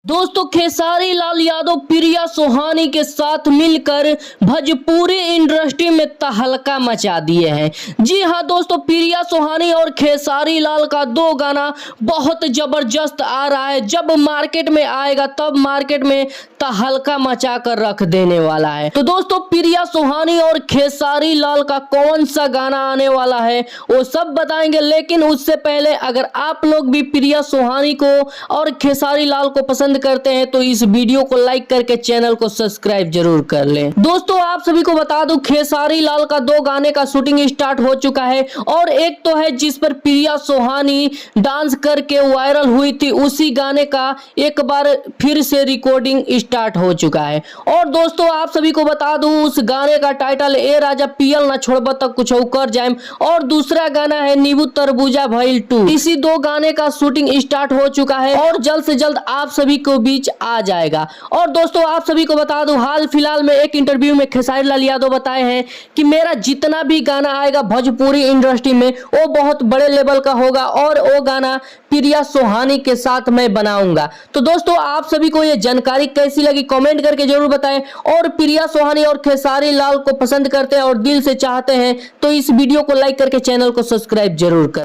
दोस्तों खेसारी लाल यादव प्रिया सुहानी के साथ मिलकर भोजपुरी इंडस्ट्री में तहलका मचा दिए हैं। जी हां दोस्तों, प्रिया सुहानी और खेसारी लाल का दो गाना बहुत जबरदस्त आ रहा है। जब मार्केट में आएगा तब मार्केट में तहलका मचा कर रख देने वाला है। तो दोस्तों प्रिया सुहानी और खेसारी लाल का कौन सा गाना आने वाला है वो सब बताएंगे, लेकिन उससे पहले अगर आप लोग भी प्रिया सुहानी को और खेसारी लाल को पसंद करते हैं तो इस वीडियो को लाइक करके चैनल को सब्सक्राइब जरूर कर लें। दोस्तों आप सभी को बता दूं, खेसारी लाल का दो गाने का शूटिंग स्टार्ट हो चुका है और एक तो है जिस पर प्रिया सुहानी डांस करके वायरल हुई थी, उसी गाने का एक बार फिर से रिकॉर्डिंग स्टार्ट हो चुका है। और दोस्तों आप सभी को बता दूं, उस गाने का टाइटल ए राजा पियल ना छोड़ब तक कुछ कर जाए और दूसरा गाना है नींबू तरबूजा भइल 2। इसी दो गाने का शूटिंग स्टार्ट हो चुका है और जल्द से जल्द आप सभी को बीच आ जाएगा। और दोस्तों आप सभी को बता दूं, हाल फिलहाल में एक इंटरव्यू में खेसारी लाल यादव बताए हैं कि मेरा जितना भी गाना आएगा भोजपुरी इंडस्ट्री में वो बहुत बड़े लेवल का होगा और वो गाना प्रिया सुहानी के साथ मैं बनाऊंगा। तो दोस्तों आप सभी को ये जानकारी कैसी लगी कमेंट करके जरूर बताएं। और प्रिया सुहानी और खेसारी लाल को पसंद करते हैं और दिल से चाहते हैं तो इस वीडियो को लाइक करके चैनल को सब्सक्राइब जरूर करें।